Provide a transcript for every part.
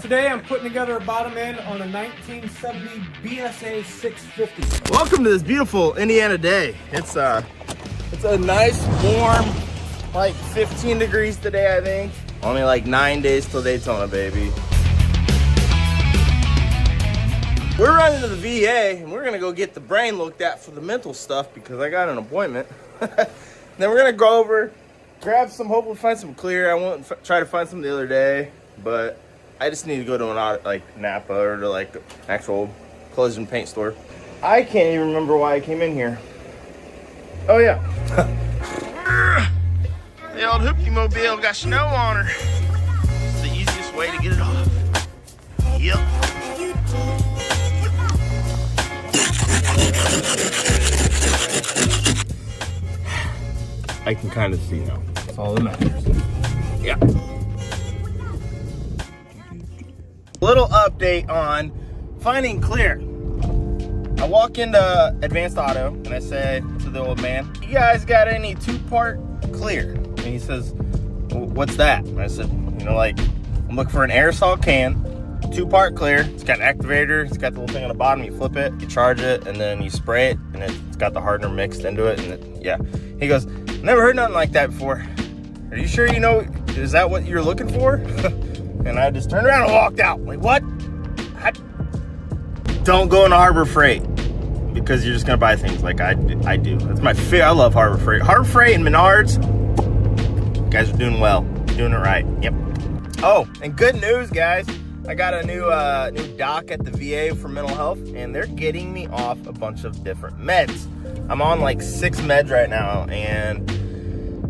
Today I'm putting together a bottom end on a 1970 BSA 650. Welcome to this beautiful Indiana day. It's a nice warm, like 15 degrees today, I think. Only like 9 days till Daytona, baby. We're running to the VA and we're gonna go get the brain looked at for the mental stuff because I got an appointment. Then we're gonna go over, grab some, hopefully find some clear. I won't try to find some the other day, but I just need to go to an like Napa or to like an actual collision paint store. I can't even remember why I came in here. Oh yeah. The old hoopty mobile got snow on her. It's the easiest way to get it off. Yep. I can kind of see now. That's all that matters. Yeah. Little update on finding clear. I walk into Advanced Auto and I say to the old man, "You guys got any 2-part clear?" And he says, "What's that?" And I said, "You know, like, I'm looking for an aerosol can, 2-part clear. It's got an activator. It's got the little thing on the bottom. You flip it, you charge it, and then you spray it, and it's got the hardener mixed into it." And yeah, he goes, "Never heard nothing like that before. Are you sure you know? Is that what you're looking for?" And I just turned around and walked out. Like, what? Don't go into Harbor Freight because you're just gonna buy things like I do. That's my favorite. I love Harbor Freight. Harbor Freight and Menards. You guys are doing well. Doing it right. Yep. Oh, and good news, guys. I got a new doc at the VA for mental health, and they're getting me off a bunch of different meds. I'm on like 6 meds right now, and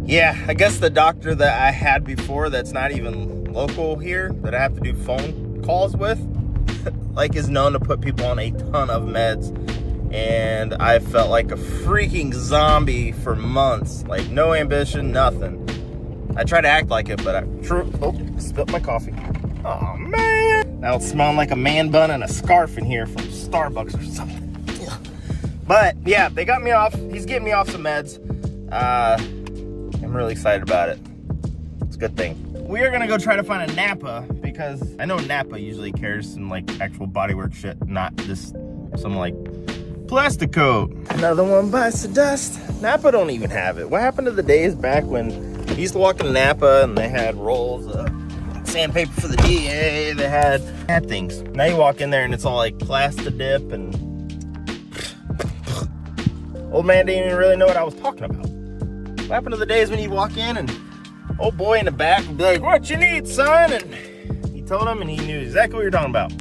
yeah, I guess the doctor that I had before that's not even local here, that I have to do phone calls with, like, is known to put people on a ton of meds. And I felt like a freaking zombie for months. Like, no ambition, nothing. I try to act like it, but I spilled my coffee. Oh man. Now it's smelling like a man bun and a scarf in here from Starbucks or something. Yeah. But yeah, they got me off. He's getting me off some meds. I'm really excited about it. It's a good thing. We are gonna go try to find a Napa because I know Napa usually carries some like actual bodywork shit, not this some like plastic coat. Another one bites the dust. Napa don't even have it. What happened to the days back when you used to walk into Napa and they had rolls of sandpaper for the DA, they had things. Now you walk in there and it's all like plastic dip, and old man didn't even really know what I was talking about. What happened to the days when you walk in and old boy in the back would be like, "What you need, son?" And he told him and he knew exactly what you're talking about.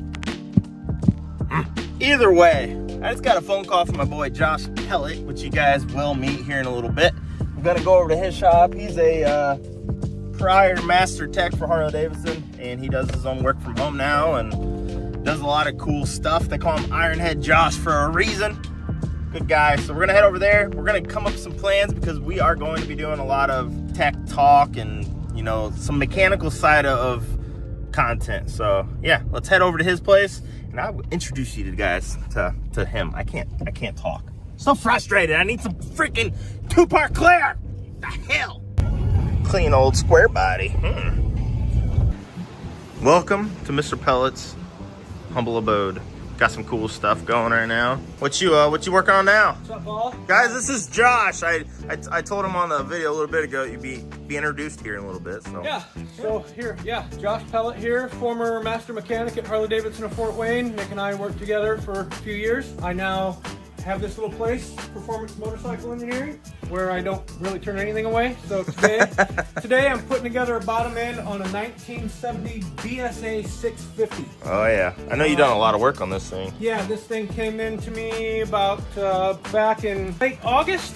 Either way, I just got a phone call from my boy Josh Pellet, which you guys will meet here in a little bit. I'm gonna go over to his shop. He's a prior master tech for Harley Davidson, and he does his own work from home now and does a lot of cool stuff. They call him Ironhead Josh for a reason. Good guy. So we're gonna head over there. We're gonna come up with some plans because we are going to be doing a lot of tech talk and, you know, some mechanical side of content. So yeah, let's head over to his place and I will introduce you guys to him. I can't talk. So frustrated. I need some freaking 2-part clear. The hell? Clean old square body. Welcome to Mr. Pellet's humble abode. Got some cool stuff going right now. What you working on now? What's up, Paul? Guys, this is Josh. I told him on the video a little bit ago you'd be introduced here in a little bit. So Yeah, so here, yeah, Josh Pellet here, former master mechanic at Harley Davidson of Fort Wayne. Nick and I worked together for a few years. I now have this little place, Performance Motorcycle Engineering, where I don't really turn anything away. So today I'm putting together a bottom end on a 1970 BSA 650. Oh yeah, I know you've done a lot of work on this thing. Yeah, this thing came in to me about back in late August.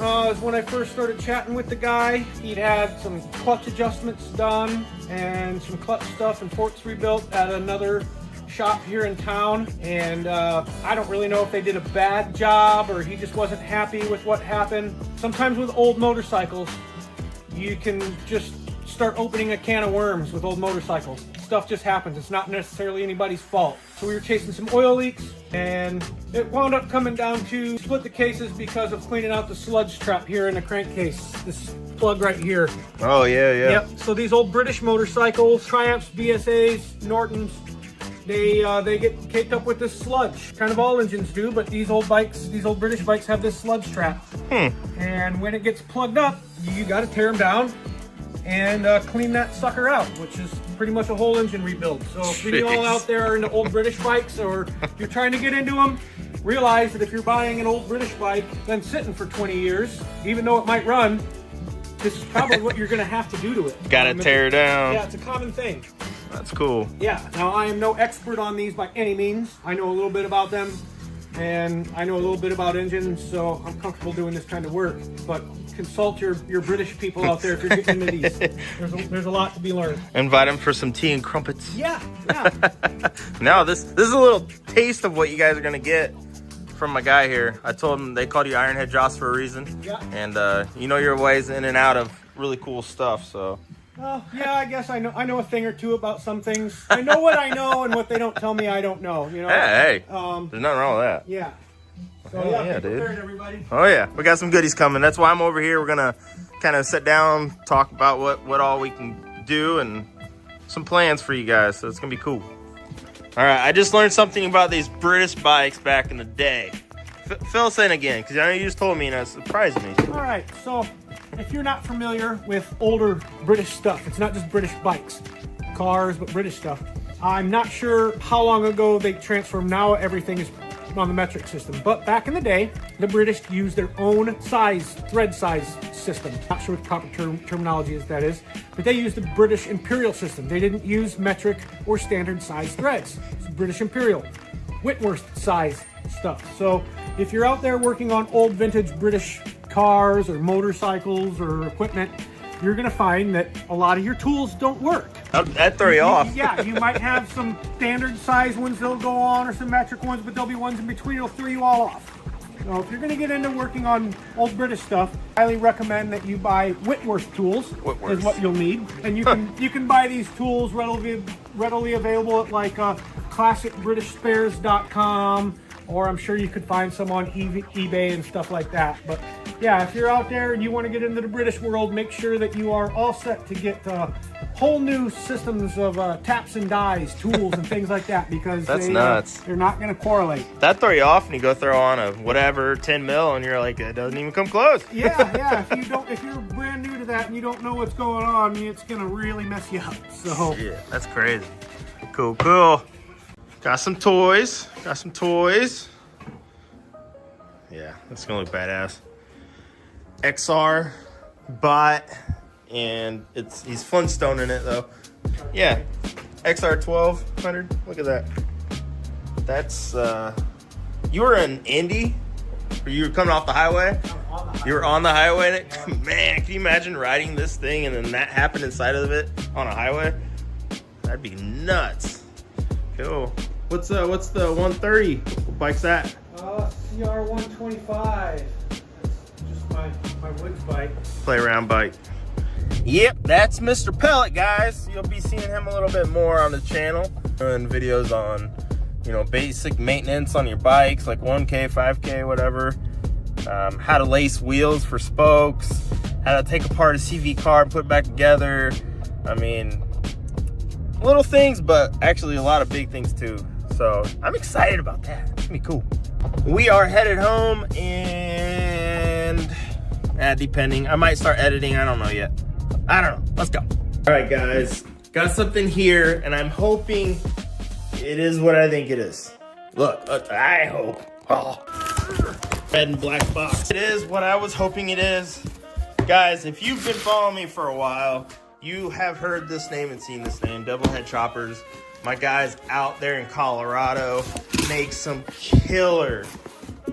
Is when I first started chatting with the guy. He'd had some clutch adjustments done and some clutch stuff and forks rebuilt at another shop here in town, and I don't really know if they did a bad job or he just wasn't happy with what happened. Sometimes with old motorcycles, you can just start opening a can of worms with old motorcycles. stuff just happens. It's not necessarily anybody's fault. So we were chasing some oil leaks, and it wound up coming down to split the cases because of cleaning out the sludge trap here in the crankcase. This plug right here. Oh, yeah, yeah. Yep. So these old British motorcycles, Triumphs, BSAs, Nortons, they get caked up with this sludge. Kind of all engines do, but these old British bikes have this sludge trap. And when it gets plugged up, you got to tear them down and clean that sucker out, which is pretty much a whole engine rebuild. So if you all out there are into old British bikes, or you're trying to get into them, realize that if you're buying an old British bike, then sitting for 20 years, even though it might run, this is probably what you're going to have to do to it. Gotta tear down. Yeah, it's a common thing. That's cool. Yeah, now I am no expert on these by any means. I know a little bit about them, and I know a little bit about engines, so I'm comfortable doing this kind of work. But consult your British people out there if you're getting into these. There's a lot to be learned. Invite them for some tea and crumpets. Yeah, yeah. Now this is a little taste of what you guys are gonna get from my guy here. I told him they called you Ironhead Joss for a reason. Yeah. And you know your ways in and out of really cool stuff, so. Well, yeah, I guess I know a thing or two about some things. I know what I know, and what they don't tell me I don't know. You know. Hey, there's nothing wrong with that. Yeah. So Hell yeah, be prepared, dude. everybody. Oh yeah, we got some goodies coming. That's why I'm over here. We're gonna kind of sit down, talk about what all we can do, and some plans for you guys. So it's gonna be cool. All right, I just learned something about these British bikes back in the day. Fill us in again, because I know you just told me, and it surprised me. All right, so if you're not familiar with older British stuff, it's not just British bikes, cars, but British stuff. I'm not sure how long ago they transformed. Now everything is on the metric system. But back in the day, the British used their own thread size system. Not sure what the proper terminology is, that is, but they used the British imperial system. They didn't use metric or standard size threads. It's British imperial, Whitworth size stuff. So if you're out there working on old vintage British cars or motorcycles or equipment, you're gonna find that a lot of your tools don't work. That'd throw you off. Yeah, you might have some standard size ones that'll go on, or some metric ones, but there'll be ones in between that'll throw you all off. So if you're gonna get into working on old British stuff, I highly recommend that you buy Whitworth tools. Is what you'll need. And you can buy these tools readily available at like classicbritishspares.com, or I'm sure you could find some on eBay and stuff like that. But yeah, if you're out there and you want to get into the British world, make sure that you are all set to get whole new systems of taps and dies, tools, and things like that, because nuts. They're not going to correlate. That'd throw you off, and you go throw on a whatever 10 mil, and you're like, it doesn't even come close. Yeah. If you're brand new to that and you don't know what's going on, it's going to really mess you up. So yeah, that's crazy. Cool. Got some toys. Yeah, that's gonna look badass. XR bot, and he's Flintstoning it though. Yeah, XR 1200. Look at that. That's you were in Indy, or you were coming off the highway. You were on the highway. Man, can you imagine riding this thing and then that happened inside of it on a highway? That'd be nuts. Cool. What's the 130? What bike's that? CR 125. That's just my woods bike. Play around bike. Yep, that's Mr. Pellet, guys. You'll be seeing him a little bit more on the channel, doing videos on, basic maintenance on your bikes, like 1K, 5K, whatever. How to lace wheels for spokes, how to take apart a CV car and put it back together. I mean, little things, but actually a lot of big things too. So I'm excited about that. It's gonna be cool. We are headed home, and depending, I might start editing. I don't know yet. I don't know. Let's go. All right, guys, got something here, and I'm hoping it is what I think it is. Look, I hope. Oh, red and black box. It is what I was hoping it is. Guys, if you've been following me for a while, you have heard this name and seen this name, Doublehead Choppers. My guys out there in Colorado make some killer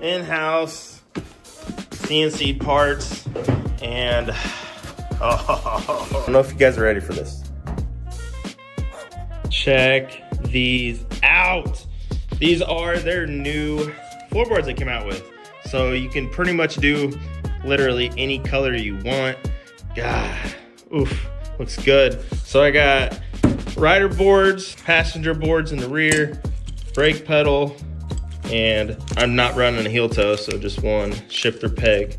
in-house CNC parts, and I don't know if you guys are ready for this. Check these out. These are their new floorboards they came out with. So you can pretty much do literally any color you want. God, oof. Looks good. So I got rider boards, passenger boards in the rear, brake pedal, and I'm not running a heel toe, so just one shifter peg.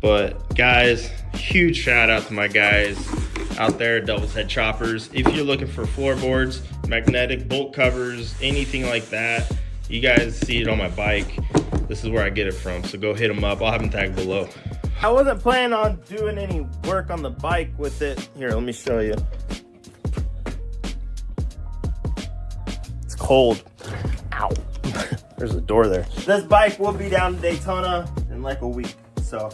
But guys, huge shout out to my guys out there at Devil's Head Choppers. If you're looking for floorboards, magnetic bolt covers, anything like that, you guys see it on my bike. This is where I get it from, so go hit them up. I'll have them tagged below. I wasn't planning on doing any work on the bike with it. Here, let me show you. It's cold. Ow. There's a door there. This bike will be down to Daytona in like a week. So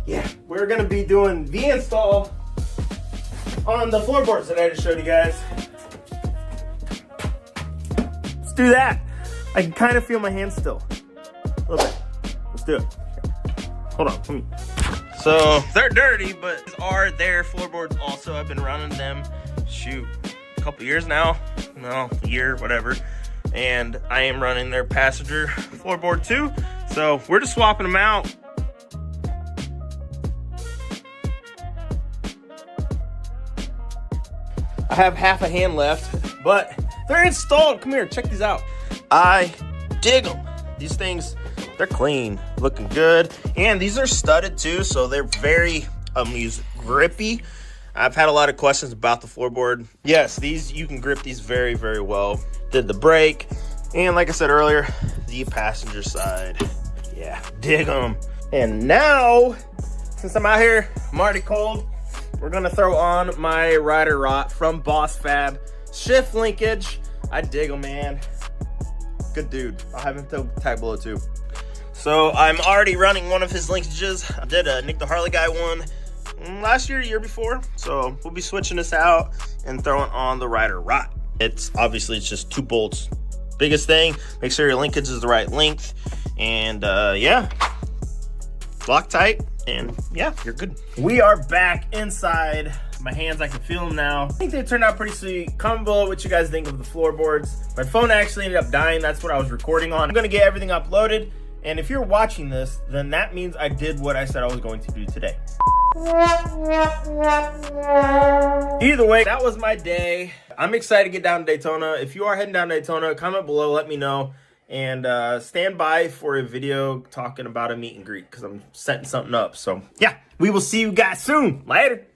yeah, we're gonna be doing V-install on the floorboards that I just showed you guys. Let's do that. I can kind of feel my hands still. A little bit. Let's do it. Hold on. So they're dirty, but these are their floorboards also. I've been running them, shoot, a couple years now. No, a year, whatever. And I am running their passenger floorboard too. So we're just swapping them out. I have half a hand left, but they're installed. Come here, check these out. I dig them. These things, they're clean, looking good. And these are studded too, so they're very grippy. I've had a lot of questions about the floorboard. Yes, these, you can grip these very, very well. Did the brake, and like I said earlier, the passenger side. Yeah, dig them. And now, since I'm out here, I'm already cold, we're gonna throw on my rider rot from Boss Fab. Shift linkage, I dig them, man. Good dude. I'll have him tag below too. So I'm already running one of his linkages. I did a Nick the Harley guy one last year, year before. So we'll be switching this out and throwing on the rider rot. It's just 2 bolts. Biggest thing, make sure your linkage is the right length. And yeah, lock tight, and yeah, you're good. We are back inside. My hands, I can feel them now. I think they turned out pretty sweet. Comment below what you guys think of the floorboards. My phone actually ended up dying. That's what I was recording on. I'm gonna get everything uploaded. And if you're watching this, then that means I did what I said I was going to do today. Either way, that was my day. I'm excited to get down to Daytona. If you are heading down to Daytona, comment below, let me know. And stand by for a video talking about a meet and greet, because I'm setting something up. So yeah, we will see you guys soon. Later.